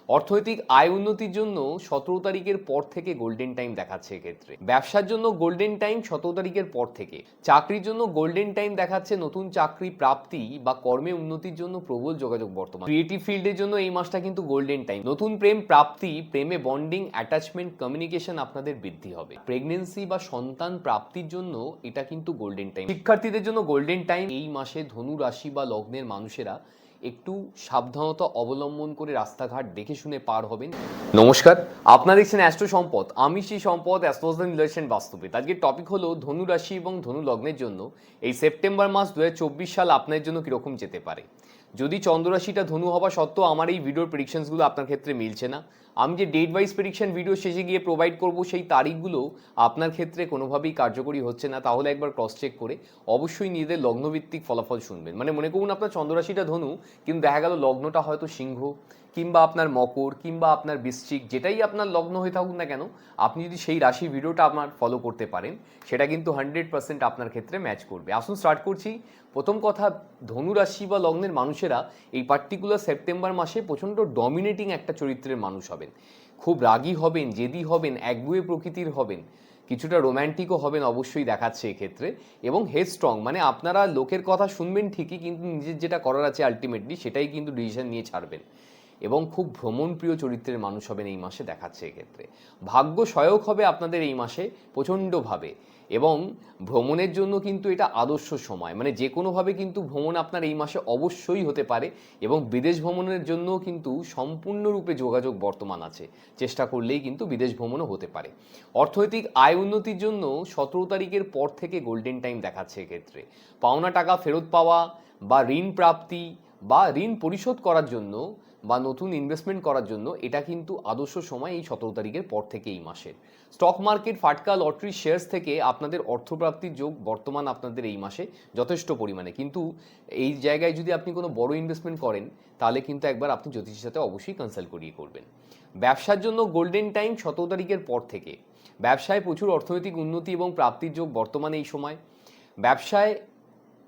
অর্থনৈতিক আয় উন্নতির জন্য 17 তারিখের পর থেকে গোল্ডেন টাইম দেখাচ্ছে এক্ষেত্রে। ব্যবসার জন্য গোল্ডেন টাইম 17 তারিখের পর থেকে। চাকরির জন্য গোল্ডেন টাইম দেখাচ্ছে নতুন চাকরি প্রাপ্তি বা কর্মে উন্নতির জন্য প্রবল যোগাযোগ বর্তমান। ক্রিয়েটিভ ফিল্ডের জন্য এই মাসটা কিন্তু গোল্ডেন টাইম। নতুন প্রেম প্রাপ্তি, প্রেমে বন্ডিং, অ্যাটাচমেন্ট, কমিউনিকেশন আপনাদের বৃদ্ধি হবে। প্রেগনেন্সি বা সন্তান প্রাপ্তির জন্য এটা কিন্তু গোল্ডেন টাইম। শিক্ষার্থীদের জন্য গোল্ডেন টাইম। এই মাসে ধনু রাশি বা লগ্নের মানুষেরা একটু সাবধানতা অবলম্বন করে রাস্তাঘাট দেখে শুনে পার হবেন। নমস্কার, আপনারা দেখছেন অ্যাস্ট্রো সম্পদ। আমি সেই সম্পদ অ্যাস্ট্রোলজি রিলেশন বাস্তবিক। আজকের টপিক হলো ধনু রাশি এবং ধনু লগ্নের জন্য এই সেপ্টেম্বর মাস 2024 সাল আপনার জন্য কীরকম যেতে পারে। যদি চন্দ্ররাশিটা ধনু হওয়া সত্ত্বেও আমার এই ভিডিওর প্রেডিকশনসগুলো আপনার ক্ষেত্রে মিলছে না, আমি যে ডেট ওয়াইজ প্রেডিকশন ভিডিও শেষে গিয়ে প্রোভাইড করব সেই তারিখগুলো আপনার ক্ষেত্রে কোনোভাবেই কার্যকরী হচ্ছে না, তাহলে একবার ক্রস চেক করে অবশ্যই নিজেদের লগ্নভিত্তিক ফলাফল শুনবেন। মানে মনে করুন আপনার চন্দ্ররাশিটা ধনু, কিন্তু দেখা গেল লগ্নটা হয়তো সিংহ কিংবা আপনার মকর কিংবা আপনার বৃশ্চিক, যেটাই আপনার লগ্ন হয়ে থাকুক না কেন, আপনি যদি সেই রাশি ভিডিওটা আপনার ফলো করতে পারেন, সেটা কিন্তু 100% আপনার ক্ষেত্রে ম্যাচ করবে। আসুন স্টার্ট করছি। প্রথম কথা, ধনু রাশি বা লগ্নের মানুষেরা এই পার্টিকুলার সেপ্টেম্বর মাসে প্রচণ্ড ডমিনেটিং একটা চরিত্রের মানুষ হবেন। খুব রাগী হবেন, জেদি হবেন, একগুঁয়ে প্রকৃতির হবেন, কিছুটা রোম্যান্টিকও হবেন অবশ্যই দেখাচ্ছে এক্ষেত্রে, এবং হেড স্ট্রং, মানে আপনারা লোকের কথা শুনবেন ঠিকই, কিন্তু নিজের যেটা করার আছে আলটিমেটলি সেটাই কিন্তু ডিসিশন নিয়ে ছাড়বেন। এবং খুব ভ্রমণপ্রিয় চরিত্রের মানুষ হবেন এই মাসে দেখাচ্ছে এক্ষেত্রে। ভাগ্য সহায়ক হবে আপনাদের এই মাসে প্রচণ্ডভাবে, এবং ভ্রমণের জন্য কিন্তু এটা আদর্শ সময়। মানে যে কোনোভাবে কিন্তু ভ্রমণ আপনার এই মাসে অবশ্যই হতে পারে, এবং বিদেশ ভ্রমণের জন্য কিন্তু সম্পূর্ণরূপে যোগাযোগ বর্তমান আছে। চেষ্টা করলেই কিন্তু বিদেশ ভ্রমণও হতে পারে। অর্থনৈতিক আয় উন্নতির জন্য 17 তারিখের পর থেকে গোল্ডেন টাইম দেখাচ্ছে এক্ষেত্রে। পাওনা টাকা ফেরত পাওয়া বা ঋণ প্রাপ্তি বা ঋণ পরিশোধ করার জন্য বা নতুন ইনভেস্টমেন্ট করার জন্য এটা কিন্তু আদর্শ সময় এই 17 তারিখের পর থেকে এই মাসের। স্টক মার্কেট, ফাটকা, লটারি, শেয়ার্স থেকে আপনাদের অর্থপ্রাপ্তির যোগ বর্তমান আপনাদের এই মাসে যথেষ্ট পরিমাণে। কিন্তু এই জায়গায় যদি আপনি কোনো বড় ইনভেস্টমেন্ট করেন, তাহলে কিন্তু একবার আপনি জ্যোতিষের সাথে অবশ্যই কনসাল্ট করিয়ে করবেন। ব্যবসার জন্য গোল্ডেন টাইম 17 তারিখের পর থেকে। ব্যবসায় প্রচুর অর্থনৈতিক উন্নতি এবং প্রাপ্তির যোগ বর্তমানে এই সময়। ব্যবসায়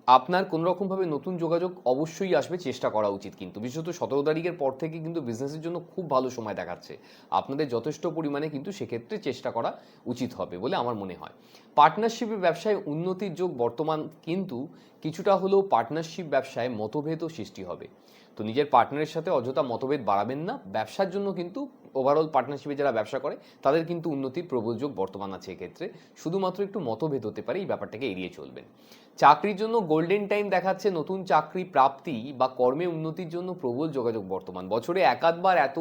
আপনার কোনোরকমভাবে নতুন যোগাযোগ অবশ্যই আসবে, চেষ্টা করা উচিত। কিন্তু বিশেষত 17 তারিখের পর থেকে কিন্তু বিজনেসের জন্য খুব ভালো সময় দেখাচ্ছে আপনাদের, যথেষ্ট পরিমাণে কিন্তু সেক্ষেত্রে চেষ্টা করা উচিত হবে বলে আমার মনে হয়। পার্টনারশিপে ব্যবসায় উন্নতির যোগ বর্তমান, কিন্তু কিছুটা হলেও পার্টনারশিপ ব্যবসায় মতভেদও সৃষ্টি হবে। তো নিজের পার্টনারের সাথে অযথা মতভেদ বাড়াবেন না। ব্যবসার জন্য কিন্তু ওভারঅল পার্টনারশিপে যারা ব্যবসা করে তাদের কিন্তু উন্নতির প্রবল যোগ বর্তমান আছে এক্ষেত্রে। শুধুমাত্র একটু মতভেদ হতে পারে, এই ব্যাপারটাকে এড়িয়ে চলবেন। চাকরির জন্য গোল্ডেন টাইম দেখাচ্ছে নতুন চাকরি প্রাপ্তি বা কর্মে উন্নতির জন্য প্রবল যোগাযোগ বর্তমান। বছরে একাধবার এত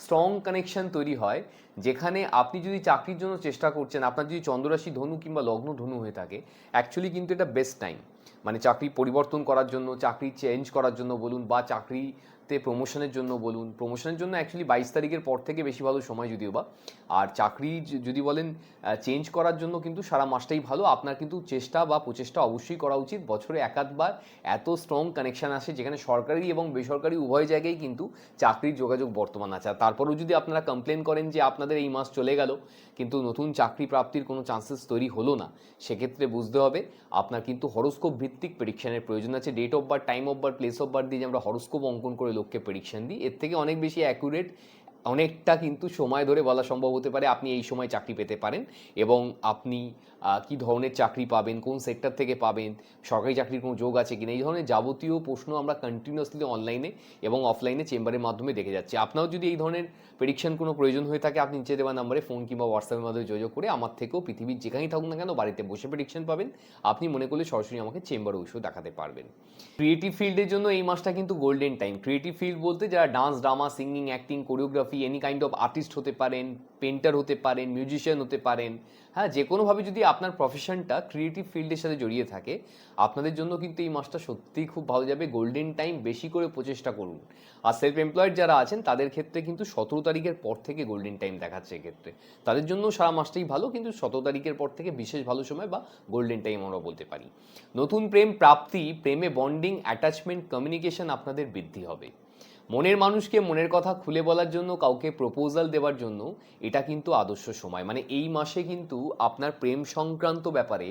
স্ট্রং কানেকশন তৈরি হয়, যেখানে আপনি যদি চাকরির জন্য চেষ্টা করছেন, আপনার যদি চন্দ্ররাশি ধনু কিংবা লগ্ন ধনু হয়ে থাকে, অ্যাকচুয়ালি কিন্তু এটা বেস্ট টাইম। মানে চাকরি পরিবর্তন করার জন্য, চাকরি চেঞ্জ করার জন্য বলুন, বা চাকরিতে প্রমোশনের জন্য বলুন। প্রমোশনের জন্য অ্যাকচুয়ালি 22 তারিখের পর থেকে বেশি ভালো সময় যদিও বা। আর চাকরি যদি বলেন চেঞ্জ করার জন্য, কিন্তু সারা মাসটাই ভালো। আপনার কিন্তু চেষ্টা বা প্রচেষ্টা অবশ্যই করা উচিত। বছরে একাধবার এত স্ট্রং কানেকশন আসে, যেখানে সরকারি এবং বেসরকারি উভয় জায়গায় কিন্তু চাকরির যোগাযোগ বর্তমান আছে। আর তারপরেও যদি আপনারা কমপ্লেন করেন যে আপনাদের এই মাস চলে গেল কিন্তু নতুন চাকরি প্রাপ্তির কোনো চান্সেস তৈরি হলো না, সেক্ষেত্রে বুঝতে হবে আপনার কিন্তু হরোস্কোপ ভিত্তিক প্রেডিকশনের প্রয়োজন আছে। Date of birth, time of birth, place of birth দিয়ে যে আমরা হরোস্কোপ অঙ্কন করে লোককে প্রেডিকশন দিই, এর থেকে অনেক বেশি অ্যাকুরেট, অনেকটা কিন্তু সময় ধরে বলা সম্ভব হতে পারে আপনি এই সময় চাকরি পেতে পারেন, এবং আপনি কি ধরনের চাকরি পাবেন, কোন সেক্টর থেকে পাবেন, সরকারি চাকরির কোনো যোগ আছে কিনা, এই ধরনের যাবতীয় প্রশ্ন আমরা কন্টিনিউয়াসলি অনলাইনে এবং অফলাইনে চেম্বারের মাধ্যমে দেখে যাচ্ছি। আপনারও যদি এই ধরনের প্রেডিকশন কোনো প্রয়োজন হয়ে থাকে, আপনি নিচে দেওয়া নাম্বারে ফোন কিংবা হোয়াটসঅ্যাপের মাধ্যমে যোগাযোগ করে আমার থেকেও পৃথিবীর যেখানেই থাকুন না কেন বাড়িতে বসে প্রেডিকশন পাবেন। আপনি মনে করলে সরাসরি আমাকে চেম্বারে বসেও দেখাতে পারবেন। ক্রিয়েটিভ ফিল্ডের জন্য এই মাসটা কিন্তু গোল্ডেন টাইম। ক্রিয়েটিভ ফিল্ড বলতে যারা dance, drama, singing, acting, choreography, any kind of artist হতে পারেন, পেন্টার হতে পারেন, মিউজিশিয়ান হতে পারেন, হ্যাঁ, যে কোনোভাবে যদি আপনার প্রফেশনটা ক্রিয়েটিভ ফিল্ডের সাথে জড়িয়ে থাকে, আপনাদের জন্য কিন্তু এই মাসটা সত্যিই খুব ভালো যাবে। গোল্ডেন টাইম, বেশি করে প্রচেষ্টা করুন। আর সেলফ এমপ্লয়েড যারা আছেন তাদের ক্ষেত্রে কিন্তু 17 তারিখের পর থেকে গোল্ডেন টাইম দেখাচ্ছে এক্ষেত্রে। তাদের জন্য সারা মাসটাই ভালো, কিন্তু 17 তারিখের পর থেকে বিশেষ ভালো সময় বা গোল্ডেন টাইম আমরা বলতে পারি। নতুন প্রেম প্রাপ্তি, প্রেমে বন্ডিং, অ্যাটাচমেন্ট, কমিউনিকেশন আপনাদের বৃদ্ধি হবে। মনের মানুষকে মনের কথা খুলে বলার জন্য, কাউকে প্রপোজাল দেওয়ার জন্য এটা কিন্তু আদর্শ সময়। মানে এই মাসে কিন্তু আপনার প্রেম সংক্রান্ত ব্যাপারে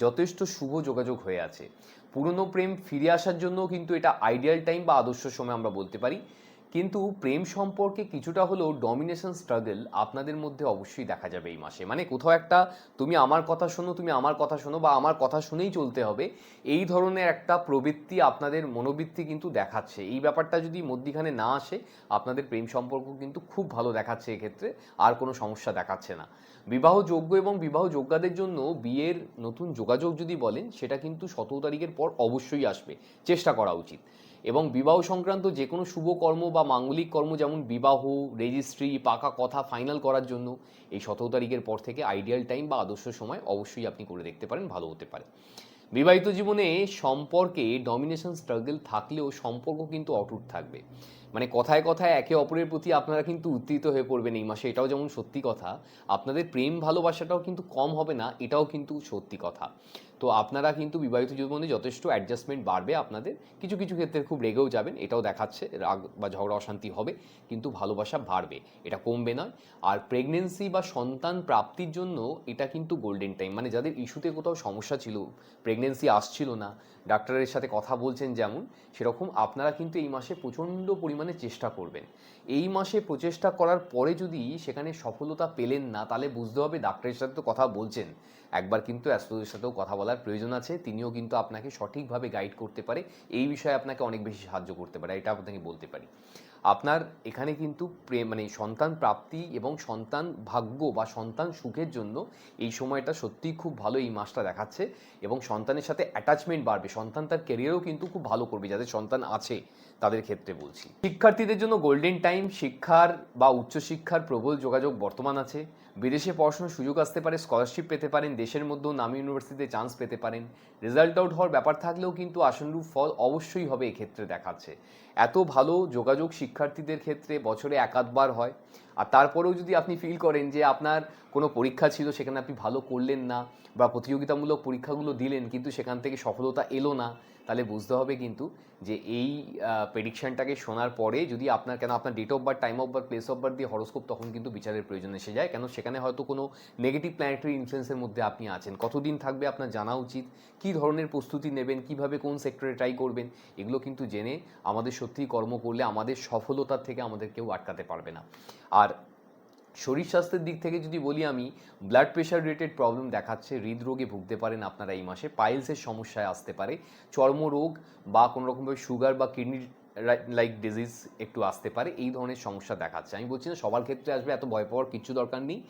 যথেষ্ট শুভ যোগাযোগ হয়ে আছে। পুরনো প্রেম ফিরে আসার জন্য কিন্তু এটা আইডিয়াল টাইম বা আদর্শ সময় আমরা বলতে পারি। কিন্তু প্রেম সম্পর্কে কিছুটা হলেও ডমিনেশন স্ট্রাগল আপনাদের মধ্যে অবশ্যই দেখা যাবে এই মাসে। মানে কোথাও একটা তুমি আমার কথা শোনো, তুমি আমার কথা শোনো, বা আমার কথা শুনেই চলতে হবে, এই ধরনের একটা প্রবৃত্তি আপনাদের মনোবৃত্তি কিন্তু দেখাচ্ছে। এই ব্যাপারটা যদি মধ্যিখানে না আসে, আপনাদের প্রেম সম্পর্ক কিন্তু খুব ভালো দেখাচ্ছে এক্ষেত্রে, আর কোনো সমস্যা দেখাচ্ছে না। বিবাহযোগ্য এবং বিবাহযোগ্যদের জন্য বিয়ের নতুন যোগাযোগ যদি বলেন, সেটা কিন্তু 17 তারিখের পর অবশ্যই আসবে, চেষ্টা করা উচিত। এবং বিবাহ সংক্রান্ত যে কোনো শুভ কর্ম বা মাঙ্গলিক কর্ম, যেমন বিবাহ, রেজিস্ট্রি, পাকা কথা ফাইনাল করার জন্য এই 17 তারিখের পর থেকে আইডিয়াল টাইম বা আদর্শ সময় অবশ্যই আপনি করে দেখতে পারেন, ভালো হতে পারে। বিবাহিত জীবনে সম্পর্কে ডমিনেশন স্ট্রাগল থাকলেও সম্পর্ক কিন্তু অটুট থাকবে। মানে কথায় কথায় একে অপরের প্রতি আপনারা কিন্তু উত্তেজিত হয়ে পড়বেন এই মাসে, এটাও যেমন সত্যি কথা। আপনাদের প্রেম ভালোবাসাটাও কিন্তু কম হবে না, এটাও কিন্তু সত্যি কথা। তো আপনারা কিন্তু বিবাহিত জীবনে যথেষ্ট অ্যাডজাস্টমেন্ট বাড়বে আপনাদের, কিছু কিছু ক্ষেত্রে খুব রেগেও যাবেন, এটাও দেখাচ্ছে, রাগ বা ঝগড়া অশান্তি হবে, কিন্তু ভালোবাসা বাড়বে, এটা কমবে নয়। আর প্রেগনেন্সি বা সন্তান প্রাপ্তির জন্য এটা কিন্তু গোল্ডেন টাইম। মানে যাদের ইস্যুতে কোথাও সমস্যা ছিল, প্রেগনেন্সি আসছিল না, ডাক্তারের সাথে কথা বলছেন যেমন, সেরকম আপনারা কিন্তু এই মাসে প্রচণ্ড পরিমাণে চেষ্টা করবেন। এই মাসে প্রচেষ্টা করার পরে যদি সেখানে সফলতা পেলেন না, তাহলে বুঝতে হবে ডাক্তারের সাথে তো কথা বলছেন, একবার কিন্তু অ্যাস্ট্রোলজির সাথেও কথা বলার প্রয়োজন আছে। তিনিও কিন্তু আপনাকে সঠিকভাবে গাইড করতে পারে, এই বিষয়ে আপনাকে অনেক বেশি সাহায্য করতে পারে, এটা আপনাকে বলতে পারি। আপনার এখানে কিন্তু মানে সন্তান প্রাপ্তি এবং সন্তান ভাগ্য বা সন্তান সুখের জন্য এই সময়টা সত্যিই খুব ভালো, এই মাসটা দেখাচ্ছে। এবং সন্তানের সাথে অ্যাটাচমেন্ট বাড়বে, সন্তান তার ক্যারিয়ারও কিন্তু খুব ভালো করবে, যাদের সন্তান আছে তাদের ক্ষেত্রে বলছি। শিক্ষার্থীদের জন্য গোল্ডেন টাইম, শিক্ষার বা উচ্চশিক্ষার প্রবল যোগাযোগ বর্তমান আছে। বিদেশে পড়াশোনার সুযোগ আসতে পারে, স্কলারশিপ পেতে পারেন, দেশের মধ্যেও নামী ইউনিভার্সিটিতে চান্স পেতে পারেন। রেজাল্ট আউট হওয়ার ব্যাপার থাকলেও কিন্তু আশানুরূপ ফল অবশ্যই হবে এক্ষেত্রে দেখাচ্ছে। এত ভালো যোগাযোগ শিক্ষার্থীদের ক্ষেত্রে বছরে এক আধবার হয়। আর তারপরেও যদি আপনি ফিল করেন যে আপনার কোনো পরীক্ষা ছিল, সেখানে আপনি ভালো করলেন না, বা প্রতিযোগিতামূলক পরীক্ষাগুলো দিলেন কিন্তু সেখান থেকে সফলতা এলো না, তাহলে বুঝতে হবে কিন্তু যে এই প্রেডিকশনটাকে শোনার পরে যদি আপনার date of birth, time of birth, place of birth দিয়ে হরোস্কোপ, তখন কিন্তু বিচারের প্রয়োজন এসে যায়। কেন সেখানে হয়তো কোনো নেগেটিভ প্ল্যানেটারি ইনফ্লুয়েন্সের মধ্যে আপনি আছেন। কতদিন থাকবে আপনার জানা উচিত, কী ধরনের প্রস্তুতি নেবেন, কিভাবে কোন সেক্টরে ট্রাই করবেন, এগুলো কিন্তু জেনে আমাদের সত্যিই কর্ম করলে আমাদের সফলতার থেকে আমাদের কেউ আটকাতে পারবে না। আর শরীর স্বাস্থ্যের দিক থেকে যদি বলি, আমি ব্লাড প্রেশার রিলেটেড প্রবলেম দেখাচ্ছে, হৃদরোগে ভুগতে পারেন আপনারা এই মাসে, পাইলসের সমস্যায় আসতে পারে, চর্মরোগ বা কোনো রকমভাবে সুগার বা কিডনি লাইক ডিজিজ একটু আসতে পারে, এই ধরনের সমস্যা দেখাচ্ছে। আমি বলছি না সবার ক্ষেত্রে আসবে, এত ভয় পাওয়ার কিছু দরকার নেই।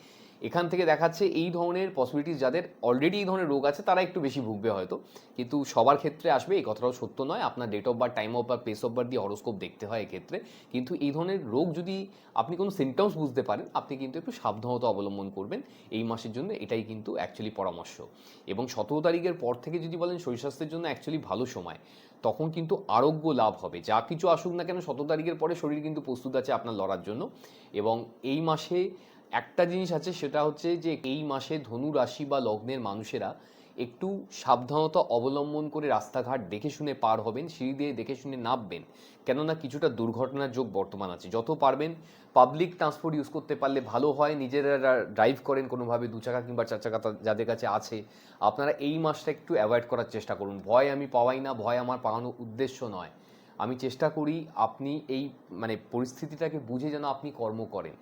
এখান থেকে দেখাচ্ছে এই ধরনের পসিবিলিটিস, যাদের অলরেডি এই ধরনের রোগ আছে তারা একটু বেশি ভুগবে হয়তো, কিন্তু সবার ক্ষেত্রে আসবে এই কথাটাও সত্য নয়। আপনার date of birth, time of birth, place of birth দিয়ে হরোস্কোপ দেখতে হয় এক্ষেত্রে। কিন্তু এই ধরনের রোগ যদি আপনি কোনো সিমটমস বুঝতে পারেন, আপনি কিন্তু একটু সাবধানতা অবলম্বন করবেন এই মাসের জন্য, এটাই কিন্তু অ্যাকচুয়ালি পরামর্শ। এবং 17 তারিখের পর থেকে যদি বলেন শরীর স্বাস্থ্যের জন্য অ্যাকচুয়ালি ভালো সময়, তখন কিন্তু আরোগ্য লাভ হবে। যা কিছু আসুক না কেন 17 তারিখের পরে শরীর কিন্তু প্রস্তুত আছে আপনার লড়ার জন্য। এবং এই মাসে একটা জিনিস আছে, সেটা হচ্ছে যে এই মাসে ধনু রাশি বা লগ্নের মানুষেরা একটু সাবধানতা অবলম্বন করে রাস্তাঘাট দেখে শুনে পার হবেন, সিঁড়ি দিয়ে দেখে শুনে নামবেন, কেননা কিছুটা দুর্ঘটনার যোগ বর্তমান আছে। যত পারবেন পাবলিক ট্রান্সপোর্ট ইউজ করতে পারলে ভালো হয়। নিজেরা ড্রাইভ করেন কোনোভাবে, দু চাকা কিংবা চার চাকা যাদের কাছে আছে, আপনারা এই মাসটা একটু অ্যাভয়েড করার চেষ্টা করুন। ভয় আমি পাওয়াই না, ভয় আমার পাওয়ানোর উদ্দেশ্য নয়। আমি চেষ্টা করি আপনি এই মানে পরিস্থিতিটাকে বুঝে যেন আপনি কর্ম করেন।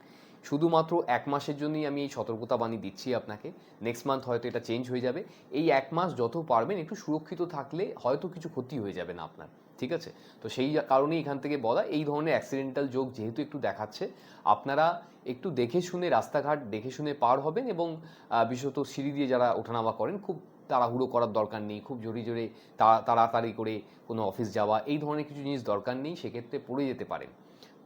শুধুমাত্র এক মাসের জন্যই আমি এই সতর্কতা বাণী দিচ্ছি আপনাকে, নেক্সট মান্থ হয়তো এটা চেঞ্জ হয়ে যাবে। এই এক মাস যত পারবেন একটু সুরক্ষিত থাকলে হয়তো কিছু ক্ষতি হয়ে যাবে না আপনার, ঠিক আছে? তো সেই কারণেই এখান থেকে বলা, এই ধরনের অ্যাক্সিডেন্টাল যোগ যেহেতু একটু দেখাচ্ছে, আপনারা একটু দেখে শুনে রাস্তাঘাট দেখে শুনে পার হবেন। এবং বিশেষত সিঁড়ি দিয়ে যারা ওঠানামা করেন, খুব তাড়াহুড়ো করার দরকার নেই, খুব জোরে জোরে তাড়াতাড়ি করে কোনো অফিস যাওয়া, এই ধরনের কিছু জিনিস দরকার নেই, সেক্ষেত্রে পড়ে যেতে পারেন।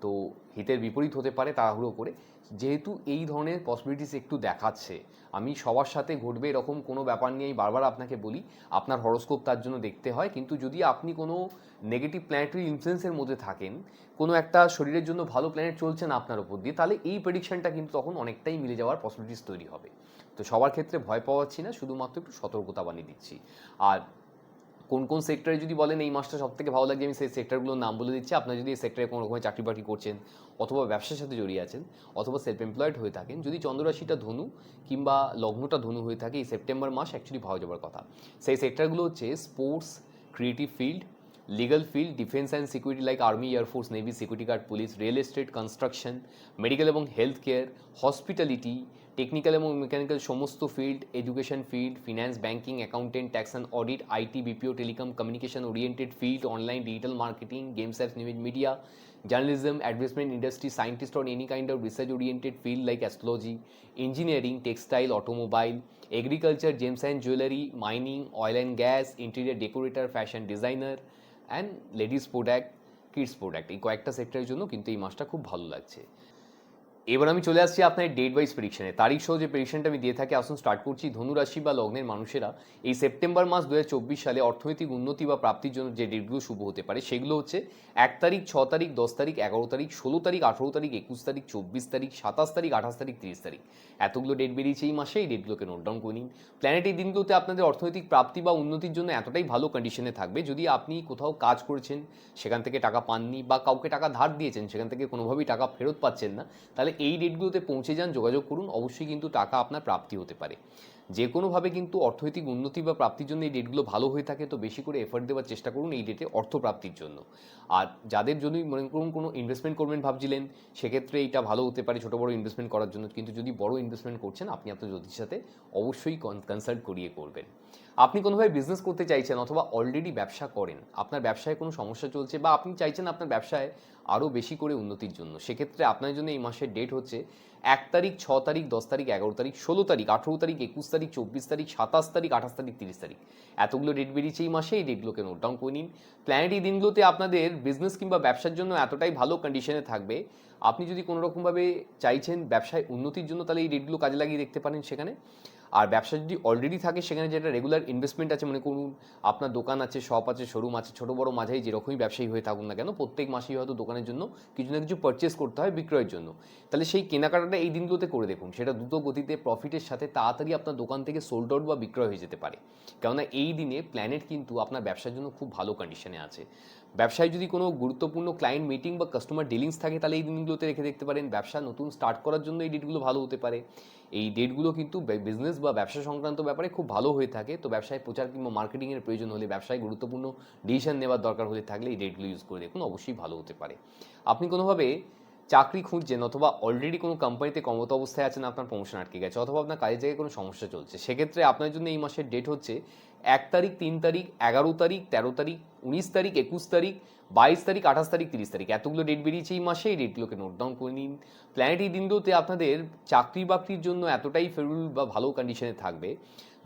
তো হিতের বিপরীত হতে পারে তাড়াহুড়ো করে। যেহেতু এই ধরনের পসিবিলিটিস একটু দেখাচ্ছে, আমি সবার সাথে ঘটবে এরকম কোনো ব্যাপার নিয়ে আমি বারবার আপনাকে বলি, আপনার হরোস্কোপ তার জন্য দেখতে হয়। কিন্তু যদি আপনি কোনো নেগেটিভ প্ল্যানেটারি ইনফ্লুয়েন্সের মধ্যে থাকেন, কোনো একটা শরীরের জন্য ভালো প্ল্যানেট চলছে না আপনার উপর দিয়ে, তাহলে এই প্রেডিকশনটা কিন্তু তখন অনেকটাই মিলে যাওয়ার পসিবিলিটিস তৈরি হবে। তো সবার ক্ষেত্রে ভয় পাওয়াচ্ছি না, শুধুমাত্র একটু সতর্কতা বানিয়ে দিচ্ছি। আর কোন কোন সেক্টরে যদি বলেন এই মাসটা সব থেকে ভালো লাগছে, আমি সেই সেক্টরগুলোর নাম বলে দিচ্ছি। আপনার যদি এই সেক্টরে কোনো রকমের চাকরি বাকরি করছেন, অথবা ব্যবসার সাথে জড়িয়ে আছেন, অথবা সেলফ এমপ্লয়েড হয়ে থাকেন, যদি চন্দ্ররাশিটা ধনু কিংবা লগ্নটা ধনু হয়ে থাকে, এই সেপ্টেম্বর মাস অ্যাকচুয়ালি ভালো যাবার কথা। সেই সেক্টরগুলো হচ্ছে sports, creative field, legal field, defence and security like army, air force, navy, security guard, police, real estate, construction, medical এবং হেলথ কেয়ার, হসপিটালিটি, টেকনিক্যাল এবং মেকানিক্যাল সমস্ত field, education field, finance, banking, accountant, tax and audit, IT, BPO, telecom, communication oriented field, online, digital marketing, games apps, news media, journalism, advertisement industry, scientist or any kind of research oriented field like astrology, engineering, textile, automobile, agriculture, gems and jewelry, mining, oil and gas, interior decorator, fashion designer and ladies product, kids product, এই কয়েকটা সেক্টরের জন্য কিন্তু এই মাসটা খুব ভালো লাগছে। এবার আমি চলে আসছি আপনার ডেট ওয়াইজ প্রেডিকশনে। তারিখ সহ যে প্রেডিকশনটা আমি দিয়ে থাকি, আসুন স্টার্ট করছি। ধনুরাশি বা লগ্নের মানুষেরা এই সেপ্টেম্বর মাস 2024 সালে অর্থনৈতিক উন্নতি বা প্রাপ্তির জন্য যে ডেটগুলো শুভ হতে পারে সেগুলো হচ্ছে 1 তারিখ, 6 তারিখ, 10 তারিখ, 11 তারিখ, 16 তারিখ, 18 তারিখ, 21 তারিখ, 24 তারিখ, 27 তারিখ, 28 তারিখ, 30 তারিখ। এতগুলো ডেট বেরিয়েছে এই মাসে, এই ডেটগুলোকে নোট ডাউন করে নিন। প্ল্যানেট এই দিনগুলোতে আপনাদের অর্থনৈতিক প্রাপ্তি বা উন্নতির জন্য এতটাই ভালো কন্ডিশনে থাকবে, যদি আপনি কোথাও কাজ করেছেন সেখান থেকে টাকা পাননি বা কাউকে টাকা ধার দিয়েছেন সেখান থেকে কোনোভাবেই টাকা ফেরত পাচ্ছেন না, তাহলে এই ডেটগুলোতে পৌঁছে যান, যোগাযোগ করুন, অবশ্যই কিন্তু টাকা আপনার প্রাপ্তি হতে পারে। যে কোনোভাবে কিন্তু অর্থনৈতিক উন্নতি বা প্রাপ্তির জন্য এই ডেটগুলো ভালো হয়ে থাকে, তো বেশি করে এফোর্ট দেওয়ার চেষ্টা করুন এই ডেটে অর্থ প্রাপ্তির জন্য। আর যাদের জন্য মনে করুন কোনো ইনভেস্টমেন্ট করবেন ভাবছিলেন, সেক্ষেত্রে এইটা ভালো হতে পারে ছোটো বড় ইনভেস্টমেন্ট করার জন্য। কিন্তু যদি বড় ইনভেস্টমেন্ট করছেন, আপনি আপনার জ্যোতিষের সাথে অবশ্যই কনসাল্ট করিয়ে করবেন। আপনি কোনোভাবে বিজনেস করতে চাইছেন অথবা অলরেডি ব্যবসা করেন, আপনার ব্যবসায় কোনো সমস্যা চলছে বা আপনি চাইছেন আপনার ব্যবসায় আরও বেশি করে উন্নতির জন্য, সেক্ষেত্রে আপনার জন্য এই মাসের ডেট হচ্ছে 1 তারিখ, 6 তারিখ, 10 তারিখ, 11 তারিখ, 16 তারিখ, 18 তারিখ, 21 তারিখ, 24 তারিখ, 27 তারিখ, 28 তারিখ, 30 তারিখ। এতগুলো ডেট বেরিয়েছে এই মাসে, এই ডেটগুলোকে নোট ডাউন করে নিন। প্ল্যানেট এই দিনগুলোতে আপনাদের বিজনেস কিংবা ব্যবসার জন্য এতটাই ভালো কন্ডিশনে থাকবে, আপনি যদি কোনো রকমভাবে চাইছেন ব্যবসায় উন্নতির জন্য, তাহলে এই ডেটগুলো কাজে লাগিয়ে দেখতে পারেন সেখানে। আর ব্যবসা যদি অলরেডি থাকে, সেখানে যেটা রেগুলার ইনভেস্টমেন্ট আছে, মনে করুন আপনার দোকান আছে, শপ আছে, শোরুম আছে, ছোটো বড়ো মাঝারি যেরকমই ব্যবসায়ী হয়ে থাকুন না কেন, প্রত্যেক মাসেই হয়তো দোকানের জন্য কিছু না কিছু পারচেস করতে হয় বিক্রয়ের জন্য, তাহলে সেই কেনাকাটাটা এই দিনগুলোতে করে দেখুন। সেটা দ্রুত গতিতে প্রফিটের সাথে তাড়াতাড়ি আপনার দোকান থেকে সোল্ড আউট বা বিক্রয় হয়ে যেতে পারে, কেননা এই দিনে প্ল্যানেট কিন্তু আপনার ব্যবসার জন্য খুব ভালো কন্ডিশনে আছে। ব্যবসায় যদি কোনো গুরুত্বপূর্ণ ক্লায়েন্ট মিটিং বা কাস্টমার ডিলিংস থাকে, তাহলে এই দিনগুলোতে রেখে দেখতে পারেন। ব্যবসা নতুন স্টার্ট করার জন্য এই ডেটগুলো ভালো হতে পারে। এই ডেটগুলো কিন্তু বিজনেস বা ব্যবসা সংক্রান্ত ব্যাপারে খুব ভালো হয়ে থাকে। তো ব্যবসায় প্রচার কিংবা মার্কেটিংয়ের প্রয়োজন হলে, ব্যবসায় গুরুত্বপূর্ণ ডিসিশন নেওয়ার দরকার হলে থাকলে এই ডেটগুলো ইউজ করে দেখুন, অবশ্যই ভালো হতে পারে। আপনি কোনোভাবে চাকরি খুঁজছেন অথবা অলরেডি কোনো কোম্পানিতে কর্মরত অবস্থায় আছেন, আপনার প্রমোশন আটকে গেছে অথবা আপনার কাজের জায়গায় কোনো সমস্যা চলছে, সেক্ষেত্রে আপনার জন্য এই মাসের ডেট হচ্ছে 1 তারিখ, 3 তারিখ, 11 তারিখ, 13 তারিখ, 19 তারিখ, 21 তারিখ, 22 তারিখ, 28 তারিখ, 30 তারিখ। এতগুলো ডেট বেরিয়েছে এই মাসে, এই ডেটগুলোকে নোট ডাউন করে নিন। প্ল্যানেট এই দিনগুলোতে আপনাদের চাকরি বাকরির জন্য এতটাই ফেভারেবল বা ভালো কন্ডিশনে থাকবে,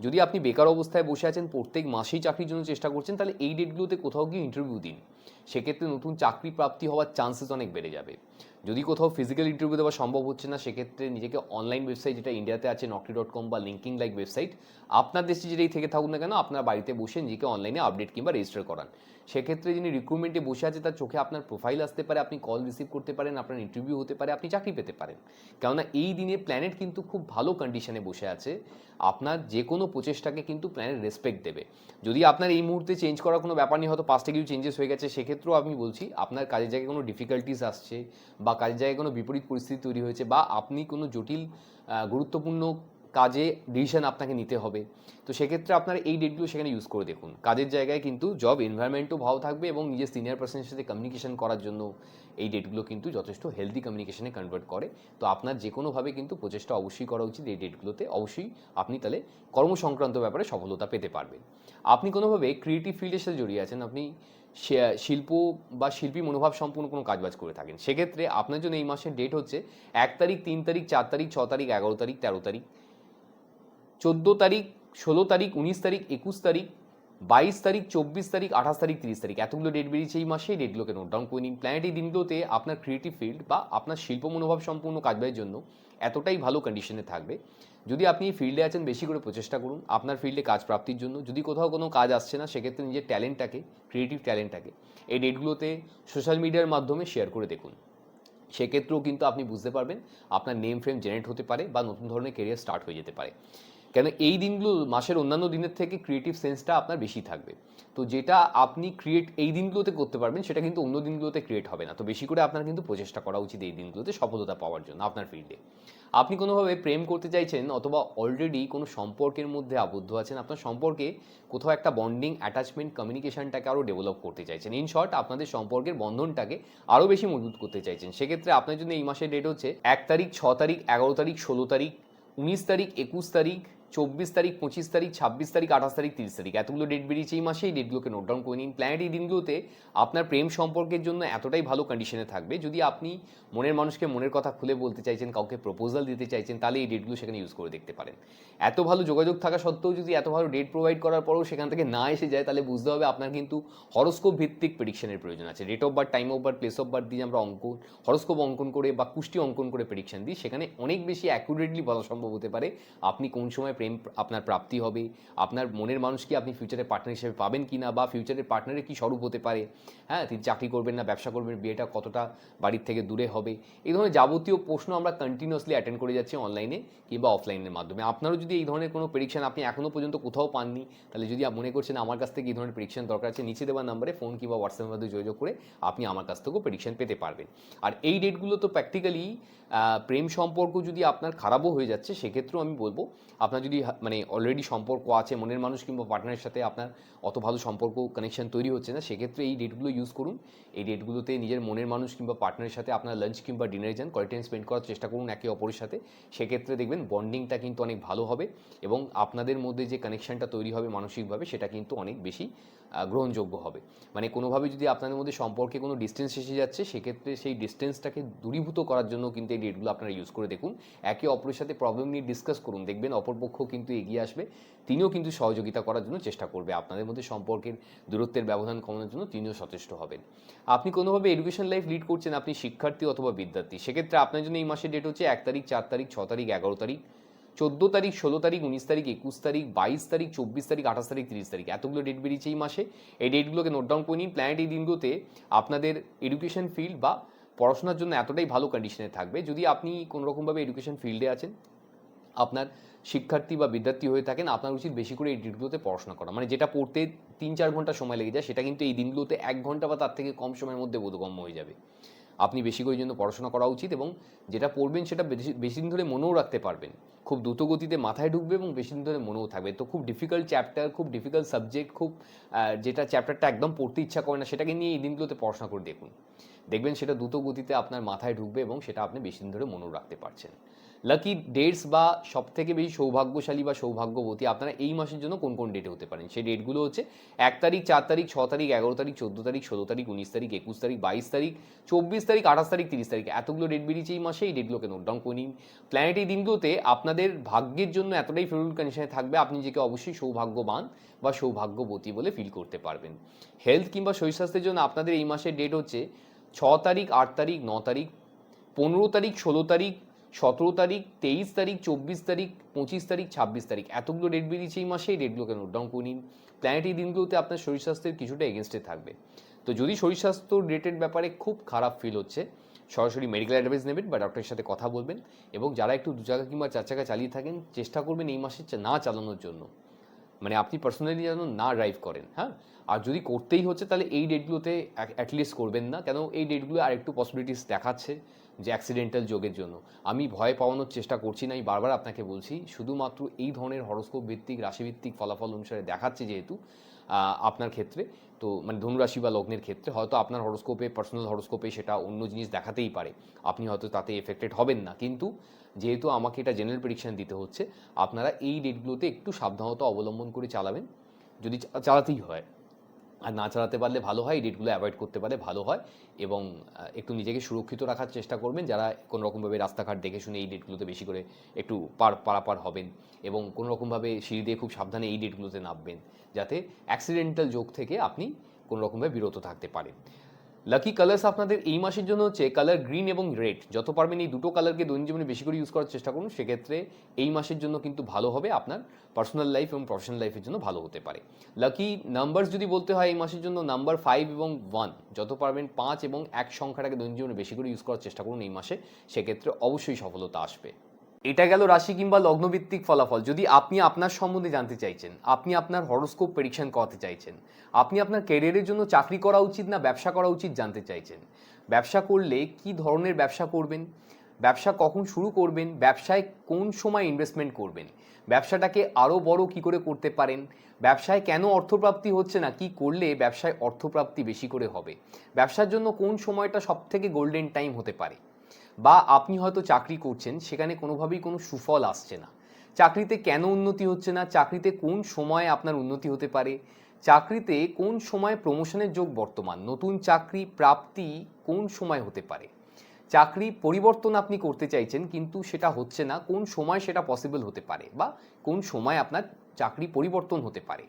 যদি আপনি বেকার অবস্থায় বসে আছেন, প্রত্যেক মাসেই চাকরির জন্য চেষ্টা করছেন, তাহলে এই ডেটগুলোতে কোথাও গিয়ে ইন্টারভিউ দিন, সেক্ষেত্রে নতুন চাকরি প্রাপ্তি হওয়ার চান্সেস অনেক বেড়ে যাবে। যদি কোথাও ফিজিক্যাল ইন্টারভিউ দেওয়া সম্ভব হচ্ছে না, সেক্ষেত্রে নিজেকে অনলাইন ওয়েবসাইট, যেটা ইন্ডিয়াতে আছে naukri.com বা লিঙ্কিং লাইক ওয়েবসাইট, আপনার দেশে যেটাই থেকে থাকুন না কেন, আপনার বাড়িতে বসে নিজেকে অনলাইনে আপডেট কিংবা রেজিস্টার করান। সেক্ষেত্রে যিনি রিক্রুটমেন্টে বসে আছে তার চোখে আপনার প্রোফাইল আসতে পারে, আপনি কল রিসিভ করতে পারেন, আপনার ইন্টারভিউ হতে পারে, আপনি চাকরি পেতে পারেন। কেননা এই দিনে প্ল্যানেট কিন্তু খুব ভালো কন্ডিশনে বসে আছে, আপনার যে কোনো প্রচেষ্টাকে কিন্তু প্ল্যানেট রেসপেক্ট দেবে। যদি আপনার এই মুহূর্তে চেঞ্জ করার কোনো ব্যাপার নেই, হয়তো পাস্টে কিছু চেঞ্জেস হয়ে গেছে, সেক্ষেত্রেও আমি বলছি আপনার কাজের জায়গায় কোনো ডিফিকাল্টিস আসছে বা কাজের জায়গায় কোনো বিপরীত পরিস্থিতি তৈরি হয়েছে বা আপনি কোনো জটিল গুরুত্বপূর্ণ কাজে ডিসিশন আপনাকে নিতে হবে, তো সেক্ষেত্রে আপনারা এই ডেটগুলো সেখানে ইউজ করে দেখুন। কাজের জায়গায় কিন্তু জব এনভায়রনমেন্টও ভালো থাকবে এবং নিজের সিনিয়র পার্সনের সাথে কমিউনিকেশন করার জন্য এই ডেটগুলো কিন্তু যথেষ্ট হেলদি কমিউনিকেশনে কনভার্ট করে। তো আপনার যে কোনোভাবে কিন্তু প্রচেষ্টা অবশ্যই করা উচিত এই ডেটগুলোতে, অবশ্যই আপনি তাহলে কর্মসংক্রান্ত ব্যাপারে সফলতা পেতে পারবেন। আপনি কোনোভাবে ক্রিয়েটিভ ফিল্ডের সাথে জড়িয়ে আছেন, আপনি শিল্প বা শিল্পী মনোভাব সম্পূর্ণ কোনো কাজবাজ করে থাকেন, সেক্ষেত্রে আপনার জন্য এই মাসের ডেট হচ্ছে 1 তারিখ, 3 তারিখ, 4 তারিখ, 6 তারিখ, 11 তারিখ, 13 তারিখ, 14 তারিখ, 16 তারিখ, 19 তারিখ, 21 তারিখ, 22 তারিখ, 24 তারিখ, 28 তারিখ, 30 তারিখ। এতগুলো ডেট বেরিয়েছে এই মাসে, এই ডেটগুলোকে নোট ডাউন করে নিন। প্ল্যানেট এই দিনগুলোতে আপনার ক্রিয়েটিভ ফিল্ড বা আপনার শিল্প মনোভাব সম্পূর্ণ কাজবাজের জন্য এতটাই ভালো কন্ডিশনে থাকবে, যদি আপনি এই ফিল্ডে আছেন বেশি করে প্রচেষ্টা করুন আপনার ফিল্ডে কাজ প্রাপ্তির জন্য। যদি কোথাও কোনো কাজ আসছে না, সেক্ষেত্রে নিজের ট্যালেন্টটাকে, ক্রিয়েটিভ ট্যালেন্টটাকে এই ডেটগুলোতে সোশ্যাল মিডিয়ার মাধ্যমে শেয়ার করে দেখুন, সেক্ষেত্রেও কিন্তু আপনি বুঝতে পারবেন আপনার নেম ফ্রেম জেনারেট হতে পারে বা নতুন ধরনের কেরিয়ার স্টার্ট হয়ে যেতে পারে। কেন এই দিনগুলো মাসের অন্যান্য দিনের থেকে ক্রিয়েটিভ সেন্সটা আপনার বেশি থাকবে। তো যেটা আপনি এই দিনগুলোতে করতে পারবেন সেটা কিন্তু অন্য দিনগুলোতে ক্রিয়েট হবে না। তো বেশি করে আপনার কিন্তু প্রচেষ্টা করা উচিত এই দিনগুলোতে সফলতা পাওয়ার জন্য আপনার ফিল্ডে। আপনি কোনোভাবে প্রেম করতে চাইছেন অথবা অলরেডি কোনো সম্পর্কের মধ্যে আবদ্ধ আছেন, আপনার সম্পর্কে কোথাও একটা বন্ডিং, অ্যাটাচমেন্ট, কমিউনিকেশনটাকে আরও ডেভেলপ করতে চাইছেন, ইন শর্ট আপনাদের সম্পর্কের বন্ধনটাকে আরও বেশি মজবুত করতে চাইছেন, সেক্ষেত্রে আপনার জন্য এই মাসের ডেট হচ্ছে 1 তারিখ, 6 তারিখ, 11 তারিখ, 16 তারিখ, 19 তারিখ, 21 তারিখ, 24 তারিখ, 25 তারিখ, 26 তারিখ, 28 তারিখ, 30 তারিখ, এতগুলো ডেট বেরিয়েছে এই মাসে। এই ডেটগুলোকে নোট ডাউন করে নিন। প্ল্যানেট এই দিনগুলোতে আপনার প্রেম সম্পর্কের জন্য এতটাই ভালো কন্ডিশনে থাকবে, যদি আপনি মনের মানুষকে মনের কথা খুলে বলতে চাইছেন, কাউকে প্রপোজাল দিতে চাইছেন, তাহলে এই ডেটগুলো সেখানে ইউজ করে দেখতে পারেন। এত ভালো যোগাযোগ থাকা সত্ত্বেও যদি এত ভালো ডেট প্রোভাইড করার পরেও সেখান থেকে না এসে যায়, তাহলে বুঝতে হবে আপনার কিন্তু হরস্কোপ ভিত্তিক প্রেডিকশনের প্রয়োজন আছে। Date of birth, time of birth, place of birth দিয়ে আমরা হরস্কোপ অঙ্কন করে বা কুষ্টি অঙ্কন করে প্রেডিকশন দিই, সেখানে অনেক বেশি অ্যাকুরেটলি বলা সম্ভব হতে পারে আপনি কোন সময় প্রেম আপনার প্রাপ্তি হবে, আপনার মনের মানুষকে আপনি ফিউচারে পার্টনার হিসেবে পাবেন কি না, বা ফিউচারের পার্টনারের কী স্বরূপ হতে পারে, হ্যাঁ, তিনি চাকরি করবেন না ব্যবসা করবেন, বিয়েটা কতটা বাড়ির থেকে দূরে হবে, এই ধরনের যাবতীয় প্রশ্ন আমরা কন্টিনিউয়াসলি অ্যাটেন্ড করে যাচ্ছি অনলাইনে কিংবা অফলাইনের মাধ্যমে। আপনারও যদি এই ধরনের কোনো প্রেডিকশন আপনি এখনও পর্যন্ত কোথাও পাননি, তাহলে যদি মনে করছেন আমার কাছ থেকে এই ধরনের প্রেডিকশন দরকার আছে, নিচে দেওয়া নাম্বারে ফোন কিংবা হোয়াটসঅ্যাপের মাধ্যমে যোগাযোগ করে আপনি আমার কাছ থেকেও প্রেডিকশন পেতে পারবেন। আর এই ডেটগুলো তো প্র্যাকটিক্যালি প্রেম সম্পর্ক যদি আপনার খারাপও হয়ে যাচ্ছে, সেক্ষেত্রেও আমি বলবো আপনার যদি মানে অলরেডি সম্পর্ক আছে মনের মানুষ কিংবা পার্টনারের সাথে, আপনার অত ভালো সম্পর্ক কানেকশন তৈরি হচ্ছে না, সেক্ষেত্রে এই ডেটগুলো ইউজ করুন। এই ডেটগুলোতে নিজের মনের মানুষ কিংবা পার্টনারের সাথে আপনার লাঞ্চ কিংবা ডিনারে যান, কোয়ালিটি টাইম স্পেন্ড করার চেষ্টা করুন একে অপরের সাথে। সেক্ষেত্রে দেখবেন বন্ডিংটা কিন্তু অনেক ভালো হবে এবং আপনাদের মধ্যে যে কানেকশনটা তৈরি হবে মানসিকভাবে, সেটা কিন্তু অনেক বেশি গ্রহণযোগ্য হবে। মানে কোনোভাবে যদি আপনাদের মধ্যে সম্পর্কে কোনো ডিস্টেন্স এসে যাচ্ছে, সেক্ষেত্রে সেই ডিস্টেন্সটাকে দূরীভূত করার জন্য কিন্তু এই ডেটগুলো আপনারা ইউজ করে দেখুন। একে অপরের সাথে প্রবলেম নিয়ে ডিসকাস করুন, দেখবেন অপরপক্ষ কিন্তু এগিয়ে আসবে, তিনিও কিন্তু সহযোগিতা করার জন্য চেষ্টা করবে, আপনাদের মধ্যে সম্পর্কের দূরত্বের ব্যবধান কমানোর জন্য তিনিও সচেষ্ট হবেন। আপনি কোনোভাবে এডুকেশন লাইফ লিড করছেন, আপনি শিক্ষার্থী অথবা বিদ্যার্থী, সেক্ষেত্রে আপনার জন্য এই মাসের ডেট হচ্ছে 1 তারিখ, 4 তারিখ, 6 তারিখ, 11 তারিখ, 14 তারিখ, 16 তারিখ, 19 তারিখ, 21 তারিখ, 22 তারিখ, 24 তারিখ, 28 তারিখ, 30 তারিখ, এতগুলো ডেট বেরিয়েছে এই মাসে। এই ডেটগুলোকে নোট ডাউন করে নিন। প্ল্যানেট এই দিনগুলোতে আপনাদের এডুকেশন ফিল্ড বা পড়াশোনার জন্য এতটাই ভালো কন্ডিশনে থাকবে, যদি আপনি কোনোরকমভাবে এডুকেশন ফিল্ডে আছেন, আপনার শিক্ষার্থী বা বিদ্যার্থী হয়ে থাকেন, আপনার উচিত বেশি করে এই ডেটগুলোতে পড়াশোনা করা। মানে যেটা পড়তে 3-4 ঘন্টা সময় লেগে যায়, সেটা কিন্তু এই দিনগুলোতে 1 ঘন্টা বা তার থেকে কম সময়ের মধ্যে বোধগম্য হয়ে যাবে। আপনি বেশি করে জন্য পড়াশোনা করা উচিত এবং যেটা পড়বেন সেটা বেশি দিন ধরে মনেও রাখতে পারবেন, খুব দ্রুত গতিতে মাথায় ঢুকবে এবং বেশি দিন ধরে মনেও থাকবে। তো খুব ডিফিকাল্ট চ্যাপ্টার, খুব ডিফিকাল্ট সাবজেক্ট, খুব যেটা চ্যাপ্টারটা একদম পড়তে ইচ্ছা করে না, সেটাকে নিয়ে এই দিনগুলোতে পড়াশোনা করে দেখুন, দেখবেন সেটা দ্রুত গতিতে আপনার মাথায় ঢুকবে এবং সেটা আপনি বেশি দিন ধরে মনেও রাখতে পারছেন। লাকি ডেটস বা সবথেকে বেশি সৌভাগ্যশালী বা সৌভাগ্যবতী আপনারা এই মাসের জন্য কোন কোন ডেটে হতে পারেন, সেই ডেটগুলো হচ্ছে 1 তারিখ, 4 তারিখ, 6 তারিখ, 11 তারিখ, 14 তারিখ, 16 তারিখ, 19 তারিখ, 21 তারিখ, 22 তারিখ, 24 তারিখ, 28 তারিখ, 30 তারিখ, এতগুলো ডেট বেরিয়েছে এই মাসে। এই ডেটগুলোকে নোট ডাউন করে নিন। প্ল্যানেট এই দিনগুলোতে আপনাদের ভাগ্যের জন্য এতটাই ফেভারিট কন্ডিশনে থাকবে, আপনি নিজেকে অবশ্যই সৌভাগ্যবান বা সৌভাগ্যবতী বলে ফিল করতে পারবেন। হেলথ কিংবা শরীর স্বাস্থ্যের জন্য আপনাদের এই মাসের ডেট হচ্ছে 6 তারিখ, 8 তারিখ, 9 তারিখ, 15 তারিখ, 16 তারিখ, 17 তারিখ, 23 তারিখ, 24 তারিখ, 25 তারিখ, 26 তারিখ, এতগুলো ডেট বেরিয়েছে এই মাসে। এই ডেটগুলোকে নোট ডাউন করে নিন। প্ল্যানেট এই দিনগুলোতে আপনার শরীর স্বাস্থ্যের কিছুটা এগেনস্টে থাকবে। তো যদি শরীর স্বাস্থ্য রিলেটেড ব্যাপারে খুব খারাপ ফিল হচ্ছে, সরাসরি মেডিকেল অ্যাডভাইস নেবেন বা ডক্টরের সাথে কথা বলবেন। এবং যারা একটু 2 চাকা কিংবা 4 চাকা চালিয়ে থাকেন, চেষ্টা করবেন এই মাসে না চালানোর জন্য, মানে আপনি পার্সোনালি যেন না ড্রাইভ করেন, হ্যাঁ। আর যদি করতেই হচ্ছে তাহলে এই ডেটগুলোতে অ্যাটলিস্ট করবেন না, কেন এই ডেটগুলো আর একটু পসিবিলিটিস দেখাচ্ছে যে অ্যাক্সিডেন্টাল যোগের জন্য। আমি ভয় পাওয়ানোর চেষ্টা করছি না, আমি বারবার আপনাকে বলছি, শুধুমাত্র এই ধরনের হরস্কোপ ভিত্তিক রাশিভিত্তিক ফলাফল অনুসারে দেখাচ্ছে যেহেতু আপনার ক্ষেত্রে, তো মানে ধনুরাশি বা লগ্নের ক্ষেত্রে হয়তো আপনার হরস্কোপে, পার্সোনাল হরস্কোপে সেটা অন্য জিনিস দেখাতেই পারে, আপনি হয়তো তাতে এফেক্টেড হবেন না, কিন্তু যেহেতু আমাকে এটা জেনারেল প্রেডিকশন দিতে হচ্ছে, আপনারা এই ডেটগুলোতে একটু সাবধানতা অবলম্বন করে চালাবেন, যদি চালাতেই হয়। আর না চালাতে পারলে ভালো হয়, এই ডেটগুলো অ্যাভয়েড করতে পারলে ভালো হয়। এবং একটু নিজেকে সুরক্ষিত রাখার চেষ্টা করবেন, যারা কোনো রকমভাবে রাস্তাঘাট দেখে শুনে এই ডেটগুলোতে বেশি করে একটু পারাপার হবেন এবং কোনো রকমভাবে সিঁড়ি দিয়ে খুব সাবধানে এই ডেটগুলোতে নামবেন, যাতে অ্যাক্সিডেন্টাল যোগ থেকে আপনি কোনো রকমভাবে বিরত থাকতে পারেন। লাকি কালার্স আপনাদের এই মাসের জন্য হচ্ছে কালার গ্রিন এবং রেড। যত পারবেন এই দুটো কালারকে দৈনন্দিন জীবনে বেশি করে ইউজ করার চেষ্টা করুন, সেক্ষেত্রে এই মাসের জন্য কিন্তু ভালো হবে, আপনার পার্সোনাল লাইফ এবং প্রফেশনাল লাইফের জন্য ভালো হতে পারে। লাকি নাম্বারস যদি বলতে হয় এই মাসের জন্য, নাম্বার 5 এবং 1, যত পারবেন 5 এবং 1 সংখ্যাটাকে দৈনন্দিন জীবনে বেশি করে ইউজ করার চেষ্টা করুন এই মাসে, সেক্ষেত্রে অবশ্যই সফলতা আসবে। এটা গেল রাশি কিংবা লগ্নভিত্তিক ফলাফল। যদি আপনি আপনার সম্বন্ধে জানতে চাইছেন, আপনি আপনার হরোস্কোপ প্রেডিকশন করাতে চাইছেন, আপনি আপনার ক্যারিয়ারের জন্য চাকরি করা উচিত না ব্যবসা করা উচিত জানতে চাইছেন, ব্যবসা করলে কি ধরনের ব্যবসা করবেন, ব্যবসা কখন শুরু করবেন, ব্যবসায় কোন সময় ইনভেস্টমেন্ট করবেন, ব্যবসাটাকে আরও বড় কি করে করতে পারেন, ব্যবসায় কেন অর্থপ্রাপ্তি হচ্ছে না, কি করলে ব্যবসায় অর্থপ্রাপ্তি বেশি করে হবে, ব্যবসার জন্য কোন সময়টা সবথেকে গোল্ডেন টাইম হতে পারে, বা আপনি হয়তো চাকরি করছেন সেখানে কোনোভাবেই কোনো সুফল আসছে না, চাকরিতে কেন উন্নতি হচ্ছে না, চাকরিতে কোন সময়ে আপনার উন্নতি হতে পারে, চাকরিতে কোন সময় প্রমোশনের যোগ বর্তমান, নতুন চাকরি প্রাপ্তি কোন সময় হতে পারে, চাকরি পরিবর্তন আপনি করতে চাইছেন কিন্তু সেটা হচ্ছে না, কোন সময় সেটা পসিবল হতে পারে, বা কোন সময় আপনার চাকরি পরিবর্তন হতে পারে,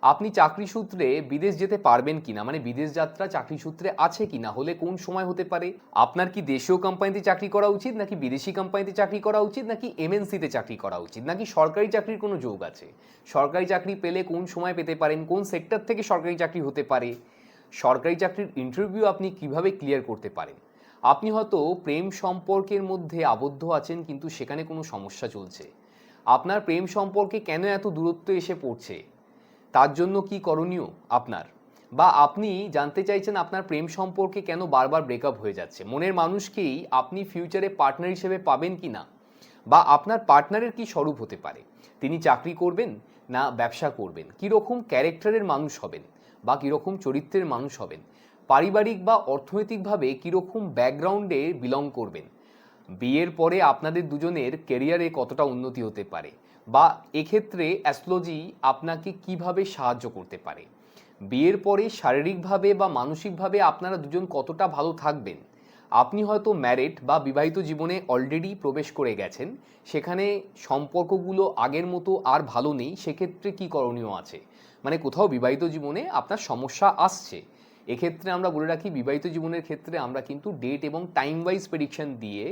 আপনি চাকরি সূত্রে বিদেশ যেতে পারবেন কিনা, মানে বিদেশ যাত্রা চাকরি সূত্রে আছে কিনা, হলে কোন সময় হতে পারে, আপনার কি দেশীয় কোম্পানিতে চাকরি করা উচিত নাকি বিদেশি কোম্পানিতে চাকরি করা উচিত, নাকি এমএনসিতে চাকরি করা উচিত, নাকি সরকারি চাকরির কোনো যোগ আছে, সরকারি চাকরি পেলে কোন সময় পেতে পারেন, কোন সেক্টর থেকে সরকারি চাকরি হতে পারে, সরকারি চাকরির ইন্টারভিউ আপনি কিভাবে ক্লিয়ার করতে পারেন, আপনি হয়তো প্রেম সম্পর্কের মধ্যে আবদ্ধ আছেন কিন্তু সেখানে কোনো সমস্যা চলছে, আপনার প্রেম সম্পর্কে কেন এত দূরত্ব এসে পড়ছে, তার জন্য কি করণীয় আপনার, বা আপনি জানতে চাইছেন আপনার প্রেম সম্পর্কে কেন বারবার ব্রেকআপ হয়ে যাচ্ছে, মনের মানুষকেই আপনি ফিউচারে পার্টনার হিসেবে পাবেন কি না, বা আপনার পার্টনারের কি স্বরূপ হতে পারে, তিনি চাকরি করবেন না ব্যবসা করবেন, কীরকম ক্যারেক্টারের মানুষ হবেন বা কীরকম চরিত্রের মানুষ হবেন, পারিবারিক বা অর্থনৈতিকভাবে কীরকম ব্যাকগ্রাউন্ডে বিলং করবেন, বিয়ের পরে আপনাদের দুজনের ক্যারিয়ারে কতটা উন্নতি হতে পারে, বা এক্ষেত্রে অ্যাস্ট্রোলজি আপনাকে কিভাবে সাহায্য করতে পারে, বিয়ের পরে শারীরিকভাবে বা মানসিকভাবে আপনারা দুজন কতটা ভালো থাকবেন, আপনি হয়তো ম্যারিড বা বিবাহিত জীবনে অলরেডি প্রবেশ করে গেছেন, সেখানে সম্পর্কগুলো আগের মতো আর ভালো নেই, সেক্ষেত্রে কি করণীয় আছে, মানে কোথাও বিবাহিত জীবনে আপনার সমস্যা আসছে, এক্ষেত্রে আমরা বলে রাখি বিবাহিত জীবনের ক্ষেত্রে আমরা কিন্তু ডেট এবং টাইম ওয়াইজ প্রেডিকশন দিয়ে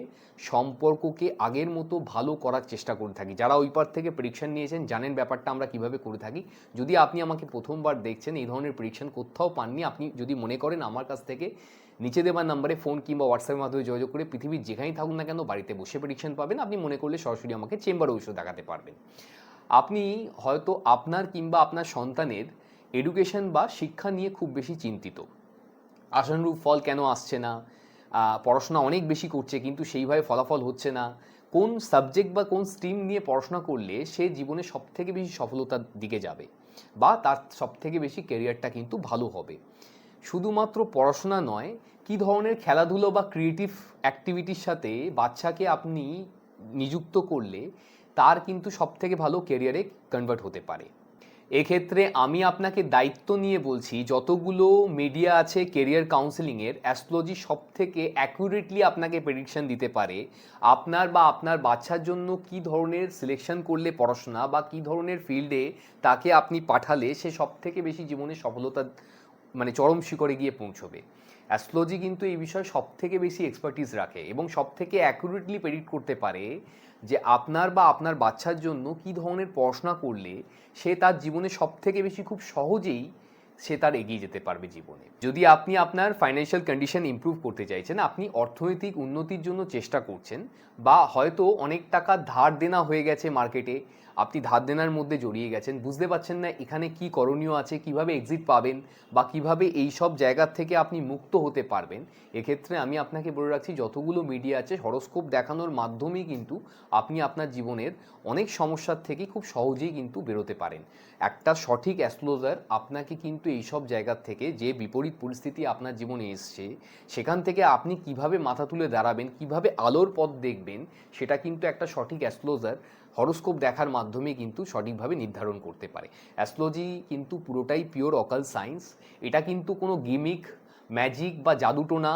সম্পর্ককে আগের মতো ভালো করার চেষ্টা করে থাকি। যারা ওই পার থেকে প্রেডিকশন নিয়েছেন জানেন ব্যাপারটা আমরা কিভাবে করে থাকি। যদি আপনি আমাকে প্রথমবার দেখছেন, এই ধরনের প্রেডিকশন কোথাও পাননি, আপনি যদি মনে করেন আমার কাছ থেকে নিচে দেওয়া নাম্বারে ফোন কিংবা হোয়াটসঅ্যাপের মাধ্যমে যোগাযোগ করে পৃথিবীর যেখানেই থাকুন না কেন বাড়িতে বসে প্রেডিকশন পাবেন, আপনি মনে করলে সরাসরি আমাকে চেম্বারে বসে দেখাতে পারবেন। আপনি হয়তো আপনার কিংবা আপনার সন্তানের এডুকেশন বা শিক্ষা নিয়ে খুব বেশি চিন্তিত, আশানুরূপ ফল কেন আসছে না, পড়াশোনা অনেক বেশি করছে কিন্তু সেইভাবে ফলাফল হচ্ছে না, কোন সাবজেক্ট বা কোন স্ট্রিম নিয়ে পড়াশোনা করলে সে জীবনে সবথেকে বেশি সফলতার দিকে যাবে বা তার সবথেকে বেশি ক্যারিয়ারটা কিন্তু ভালো হবে। শুধুমাত্র পড়াশোনা নয়, কী ধরনের খেলাধুলো বা ক্রিয়েটিভ অ্যাক্টিভিটির সাথে বাচ্চাকে আপনি নিযুক্ত করলে তার কিন্তু সবথেকে ভালো ক্যারিয়ারে কনভার্ট হতে পারে। এক্ষেত্রে আমি আপনাকে দায়িত্ব নিয়ে বলছি, যতগুলো মিডিয়া আছে কেরিয়ার কাউন্সেলিংয়ের, অ্যাস্ট্রোলজি সবথেকে অ্যাকুরেটলি আপনাকে প্রেডিকশন দিতে পারে আপনার বা আপনার বাচ্চার জন্য কি ধরনের সিলেকশন করলে পড়াশোনা বা কি ধরনের ফিল্ডে তাকে আপনি পাঠালে সে সবথেকে বেশি জীবনে সফলতা মানে চরম শিখরে গিয়ে পৌঁছবে। অ্যাস্ট্রোলজি কিন্তু এই বিষয়ে সবথেকে বেশি এক্সপার্টিস রাখে এবং সবথেকে অ্যাকুরেটলি প্রেডিক্ট করতে পারে যে আপনার বা আপনার বাচ্চার জন্য কি ধরনের পড়াশোনা করলে সে তার জীবনে সবথেকে বেশি খুব সহজেই সে তার এগিয়ে যেতে পারবে জীবনে। যদি আপনি আপনার ফাইন্যান্সিয়াল কন্ডিশন ইমপ্রুভ করতে চাইছেন, আপনি অর্থনৈতিক উন্নতির জন্য চেষ্টা করছেন, বা হয়তো অনেক টাকা ধার দেনা হয়ে গেছে মার্কেটে, আপনি ধার দেনার মধ্যে জড়িয়ে গেছেন, বুঝতে পারছেন না এখানে কি করণীয় আছে, কিভাবে এক্সিট পাবেন বা কিভাবে এই সব জায়গার থেকে আপনি মুক্ত হতে পারবেন, এক্ষেত্রে আমি আপনাকে বলে রাখছি যতগুলো মিডিয়া আছে হরোস্কোপ দেখানোর মাধ্যমেই কিন্তু আপনি আপনার জীবনের অনেক সমস্যার থেকে খুব সহজেই কিন্তু বেরোতে পারেন। একটা সঠিক অ্যাস্ট্রোলজার আপনাকে কিন্তু এই সব জায়গার থেকে, যে বিপরীত পরিস্থিতি আপনার জীবনে এসছে সেখান থেকে আপনি কিভাবে মাথা তুলে দাঁড়াবেন, কিভাবে আলোর পথ দেখবেন, সেটা কিন্তু একটা সঠিক অ্যাস্ট্রোলজার হরোস্কোপ দেখার মাধ্যমে কিন্তু সঠিকভাবে নির্ধারণ করতে পারে। অ্যাস্ট্রোলজি কিন্তু পুরোটাই পিওর অকাল সায়েন্স, এটা কিন্তু কোনো গিমিক, ম্যাজিক বা জাদুটোনা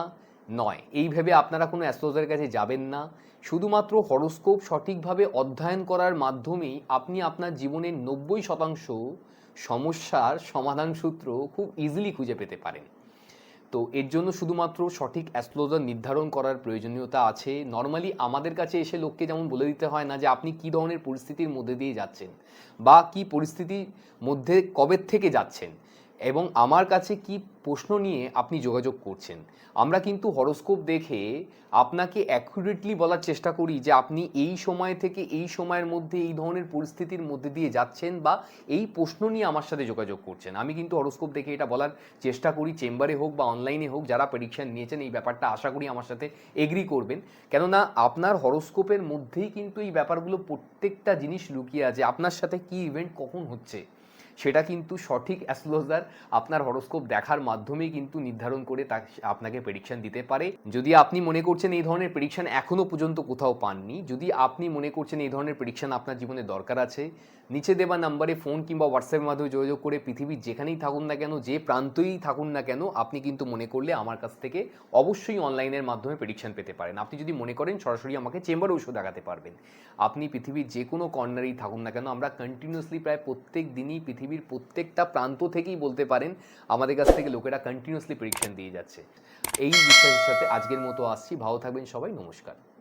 নয়। এই ভেবে আপনারা কোনো অ্যাস্ট্রোলজারের কাছে যাবেন না। শুধুমাত্র হরোস্কোপ সঠিকভাবে অধ্যয়ন করার মাধ্যমেই আপনি আপনার জীবনের 90% সমস্যার সমাধান সূত্র খুব ইজিলি খুঁজে পেতে পারেন। তো এর জন্য শুধুমাত্র সঠিক অ্যাস্ট্রোলজার নির্ধারণ করার প্রয়োজনীয়তা আছে। নর্মালি আমাদের কাছে এসে লোককে যেমন বলে দিতে হয় না যে আপনি কী ধরনের পরিস্থিতির মধ্যে দিয়ে যাচ্ছেন বা কী পরিস্থিতির মধ্যে কবে থেকে যাচ্ছেন, এবং আমার কাছে কি প্রশ্ন নিয়ে আপনি যোগাযোগ করছেন। আমরা কিন্তু হরোস্কোপ দেখে আপনাকে অ্যাকুরেটলি বলার চেষ্টা করি যে আপনি এই সময় থেকে এই সময়ের মধ্যে এই ধরনের পরিস্থিতির মধ্যে দিয়ে যাচ্ছেন বা এই প্রশ্ন নিয়ে আমার সাথে যোগাযোগ করছেন। আমি কিন্তু হরোস্কোপ দেখে এটা বলার চেষ্টা করি, চেম্বারে হোক বা অনলাইনে হোক, যারা প্রেডিকশন নিয়েছেন এই ব্যাপারটা আশা করি আমার সাথে এগ্রি করবেন। কেননা আপনার হরোস্কোপের মধ্যেই কিন্তু এই ব্যাপারগুলো প্রত্যেকটা জিনিস লুকিয়ে আছে। আপনার সাথে কি ইভেন্ট কখন হচ্ছে সেটা কিন্তু সঠিক অ্যাস্ট্রোলজার আপনার হরোস্কোপ দেখার মাধ্যমেই কিন্তু নির্ধারণ করে আপনাকে প্রেডিকশন দিতে পারে। যদি আপনি মনে করছেন এই ধরনের প্রেডিকশন এখনও পর্যন্ত কোথাও পাননি, যদি আপনি মনে করছেন এই ধরনের প্রেডিকশন আপনার জীবনে দরকার আছে, নিচে দেওয়া নাম্বারে ফোন কিংবা হোয়াটসঅ্যাপের মাধ্যমে যোগাযোগ করে পৃথিবীর যেখানেই থাকুন না কেন, যে প্রান্তই থাকুন না কেন, আপনি কিন্তু মনে করলে আমার কাছ থেকে অবশ্যই অনলাইনের মাধ্যমে প্রেডিকশন পেতে পারেন। আপনি যদি মনে করেন সরাসরি আমাকে চেম্বারে ওষুধ দেখাতে পারবেন। আপনি পৃথিবীর যে কোনো কর্নারেই থাকুন না কেন, আমরা কন্টিনিউয়াসলি প্রায় প্রত্যেক দিনই পৃথিবীর প্রত্যেকটা প্রান্ত থেকেই বলতে পারেন আমাদের কাছ থেকে লোকেরা কন্টিনিউয়াসলি প্রেডিকশন দিয়ে যাচ্ছে। এই বিষয়ের সাথে আজকের মতো আসছি। ভালো থাকবেন সবাই, নমস্কার।